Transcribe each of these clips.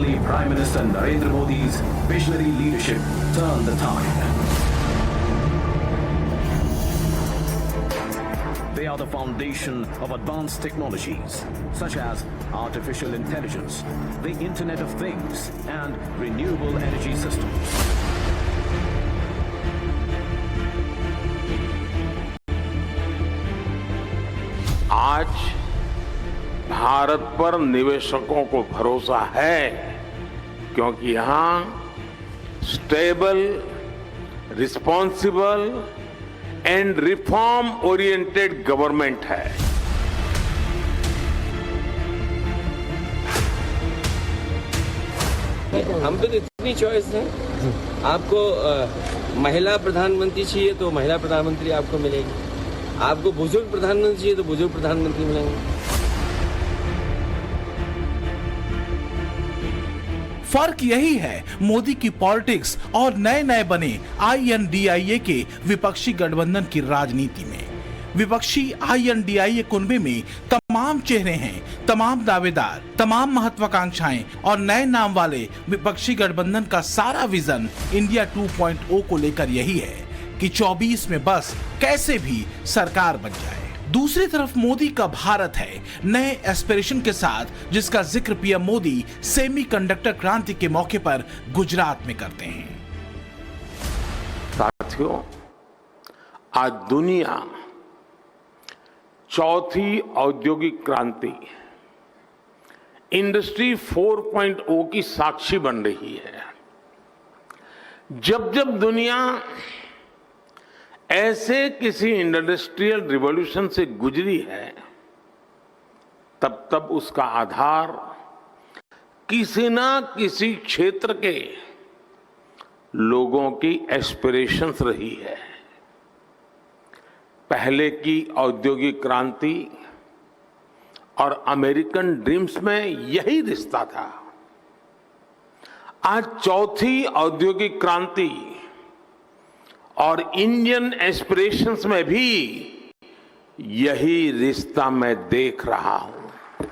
Only Prime Minister Narendra Modi's visionary leadership turned the tide. They are the foundation of advanced technologies such as artificial intelligence, the Internet of Things, and renewable energy systems. आज भारत पर निवेशकों को भरोसा है क्योंकि यहाँ stable, responsible and reform oriented government है। हम पे तो इतनी चॉइस है। आपको महिला प्रधानमंत्री चाहिए तो महिला प्रधानमंत्री आपको मिलेगी, आपको बुजुर्ग प्रधानमंत्री चाहिए तो बुजुर्ग प्रधानमंत्री मिलेंगे। फर्क यही है मोदी की पॉलिटिक्स और नए नए बने INDIA के विपक्षी गठबंधन की राजनीति में। विपक्षी INDIA कुनबे में तमाम चेहरे हैं, तमाम दावेदार, तमाम महत्वाकांक्षाएं और नए नाम वाले विपक्षी गठबंधन का सारा विजन इंडिया 2.0 को लेकर यही है कि 24 में बस कैसे भी सरकार बन जाए। दूसरी तरफ मोदी का भारत है नए एस्पिरेशन के साथ, जिसका जिक्र पीएम मोदी सेमीकंडक्टर क्रांति के मौके पर गुजरात में करते हैं। साथियों, आज दुनिया चौथी औद्योगिक क्रांति इंडस्ट्री 4.0 की साक्षी बन रही है। जब जब दुनिया ऐसे किसी इंडस्ट्रियल रिवॉल्यूशन से गुजरी है, तब तब उसका आधार किसी ना किसी क्षेत्र के लोगों की एस्पिरेशंस रही है। पहले की औद्योगिक क्रांति और अमेरिकन ड्रीम्स में यही रिश्ता था। आज चौथी औद्योगिक क्रांति और इंडियन एस्पिरेशंस में भी यही रिश्ता मैं देख रहा हूं।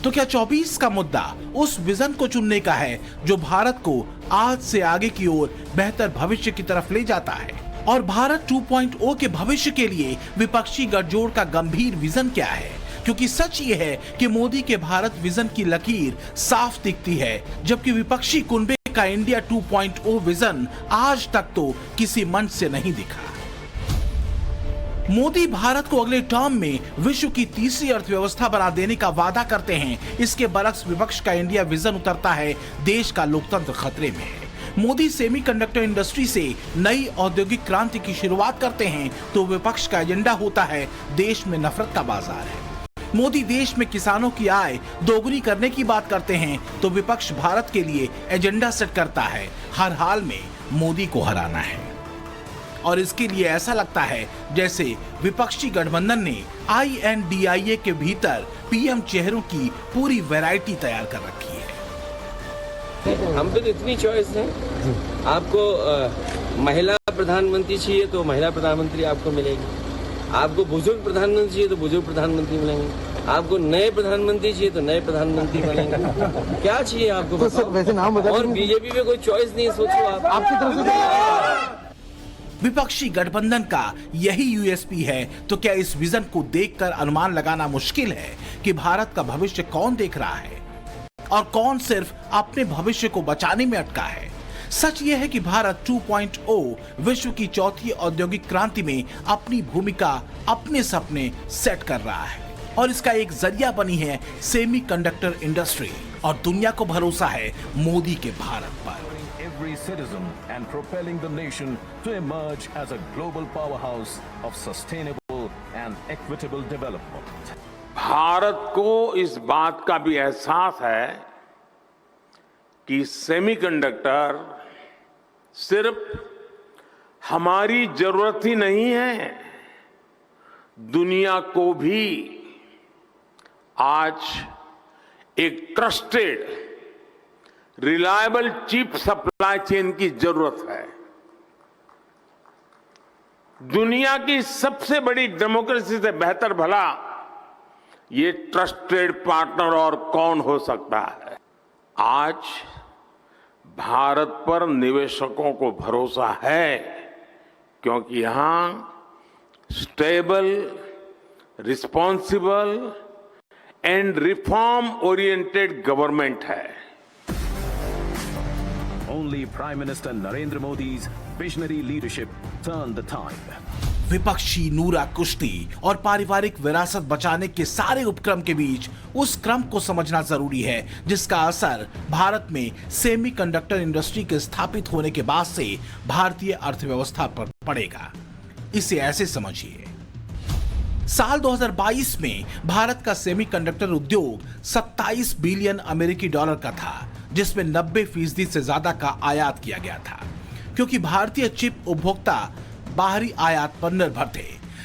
तो क्या 24 का मुद्दा उस विजन को चुनने का है जो भारत को आज से आगे की ओर बेहतर भविष्य की तरफ ले जाता है? और भारत 2.0 के भविष्य के लिए विपक्षी गठजोड़ का गंभीर विजन क्या है? क्योंकि सच ये है कि मोदी के भारत विजन की लकीर साफ दिखती है, जबकि विपक्षी कुनबे का इंडिया 2.0 विजन आज तक तो किसी मंच से नहीं दिखा। मोदी भारत को अगले टर्म में विश्व की तीसरी अर्थव्यवस्था बना देने का वादा करते हैं। इसके बरक्स विपक्ष का इंडिया विजन उतरता है, देश का लोकतंत्र खतरे में है। मोदी सेमीकंडक्टर इंडस्ट्री से नई औद्योगिक क्रांति की शुरुआत करते हैं तो विपक्ष का एजेंडा होता है देश में नफरत का बाजार है। मोदी देश में किसानों की आय दोगुनी करने की बात करते हैं तो विपक्ष भारत के लिए एजेंडा सेट करता है, हर हाल में मोदी को हराना है। और इसके लिए ऐसा लगता है जैसे विपक्षी गठबंधन ने INDIA के भीतर पीएम चेहरों की पूरी वैरायटी तैयार कर रखी है। हम पे तो इतनी चॉइस है। आपको महिला प्रधानमंत्री चाहिए तो महिला प्रधानमंत्री आपको मिलेगी, आपको बुजुर्ग प्रधानमंत्री चाहिए तो बुजुर्ग प्रधानमंत्री मिलेंगे, आपको नए प्रधानमंत्री चाहिए तो नए प्रधानमंत्री मिलेंगे। क्या चाहिए आपको बताओ? वैसे नाम बता। और बीजेपी में कोई चॉइस नहीं, सोचो आप। आपकी तरफ से विपक्षी गठबंधन का यही USP है, तो क्या इस विजन को देखकर अनुमान लगाना मुश्किल है कि भारत का भविष्य कौन देख रहा है और कौन सिर्फ अपने भविष्य को बचाने में अटका है? सच यह है कि भारत 2.0 विश्व की चौथी औद्योगिक क्रांति में अपनी भूमिका, अपने सपने सेट कर रहा है और इसका एक जरिया बनी है सेमीकंडक्टर इंडस्ट्री और दुनिया को भरोसा है मोदी के भारत पर। Every citizen and propelling the nation to emerge as a global powerhouse of sustainable and equitable development. Bharat को इस बात का भी एहसास है कि सेमीकंडक्टर सिर्फ हमारी जरूरत ही नहीं है, दुनिया को भी आज एक trusted, reliable chip supply chain की जरूरत है। दुनिया की सबसे बड़ी डेमोक्रेसी से बेहतर भला ये ट्रस्टेड पार्टनर और कौन हो सकता है? आज भारत पर निवेशकों को भरोसा है क्योंकि यहां stable, responsible and reform oriented government है। Only Prime Minister Narendra Modi's visionary leadership turned the tide. विपक्षी नूरा कुश्ती और पारिवारिक विरासत बचाने के सारे उपक्रम के बीच उस क्रम को समझना जरूरी है जिसका असर भारत में सेमीकंडक्टर इंडस्ट्री के स्थापित होने के बाद से भारतीय अर्थव्यवस्था पर पड़ेगा। इसे ऐसे समझिए, साल 2022 में भारत का सेमीकंडक्टर उद्योग 27 बिलियन अमेरिकी डॉलर का था, जिसमें 90% से ज्यादा का आयात किया गया था, क्योंकि भारतीय चिप उपभोक्ता बाहरी आयात पर निर्भर थे।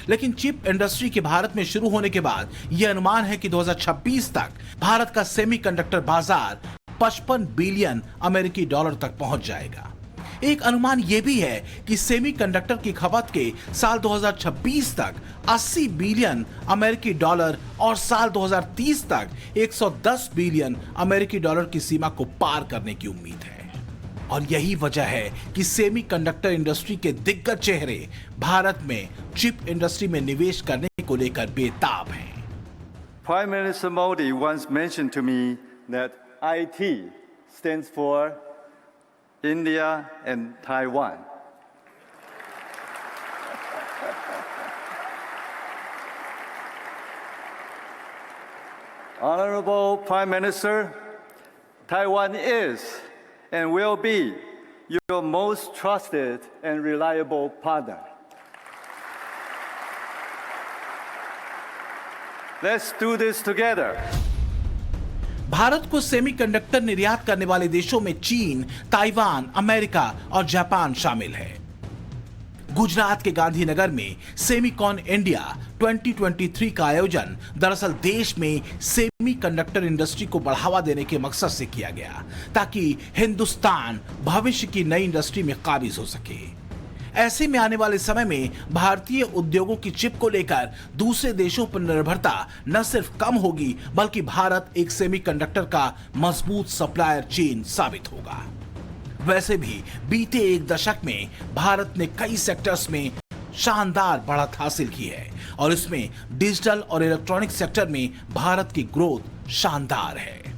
लेकिन चिप इंडस्ट्री के भारत में शुरू होने के बाद यह अनुमान है कि 2026 तक भारत का सेमीकंडक्टर बाजार 55 बिलियन अमेरिकी डॉलर तक पहुंच जाएगा। एक अनुमान यह भी है कि सेमीकंडक्टर की खपत के साल 2026 तक 80 बिलियन अमेरिकी डॉलर और साल 2030 तक 110 बिलियन अमेरिकी डॉलर की सीमा को पार करने की उम्मीद है। और यही वजह है कि सेमीकंडक्टर इंडस्ट्री के दिग्गज चेहरे भारत में चिप इंडस्ट्री में निवेश करने को लेकर बेताब हैं। Prime Minister Modi once mentioned to me that IT stands for India and Taiwan. Honorable Prime Minister, Taiwan is and will be your most trusted and reliable partner. Let's do this together. Bharat को semiconductor निर्यात करने वाले देशों में चीन, Taiwan, America और Japan शामिल है। गुजरात के गांधीनगर में सेमीकॉन इंडिया 2023 का आयोजन दरअसल देश में सेमीकंडक्टर इंडस्ट्री को बढ़ावा देने के मकसद से किया गया, ताकि हिंदुस्तान भविष्य की नई इंडस्ट्री में काबिज हो सके। ऐसे में आने वाले समय में भारतीय उद्योगों की चिप को लेकर दूसरे देशों पर निर्भरता न सिर्फ कम होगी, बल्कि भारत एक सेमीकंडक्टर का मजबूत सप्लायर चेन साबित होगा। वैसे भी बीते एक दशक में भारत ने कई सेक्टर्स में शानदार बढ़त हासिल की है और इसमें डिजिटल और इलेक्ट्रॉनिक सेक्टर में भारत की ग्रोथ शानदार है।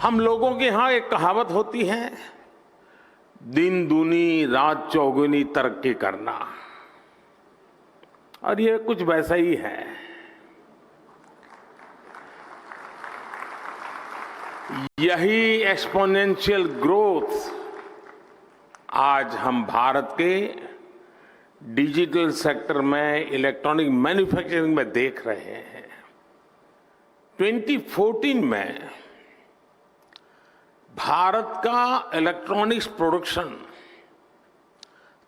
हम लोगों के यहां एक कहावत होती है, दिन दूनी रात चौगुनी तरक्की करना, और ये कुछ वैसा ही है। यही एक्सपोनेंशियल ग्रोथ आज हम भारत के डिजिटल सेक्टर में, इलेक्ट्रॉनिक मैन्युफैक्चरिंग में देख रहे हैं। 2014 में भारत का इलेक्ट्रॉनिक्स प्रोडक्शन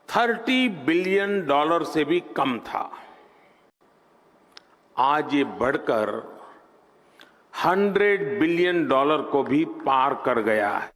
30 बिलियन डॉलर से भी कम था। आज ये बढ़कर 100 बिलियन डॉलर को भी पार कर गया है।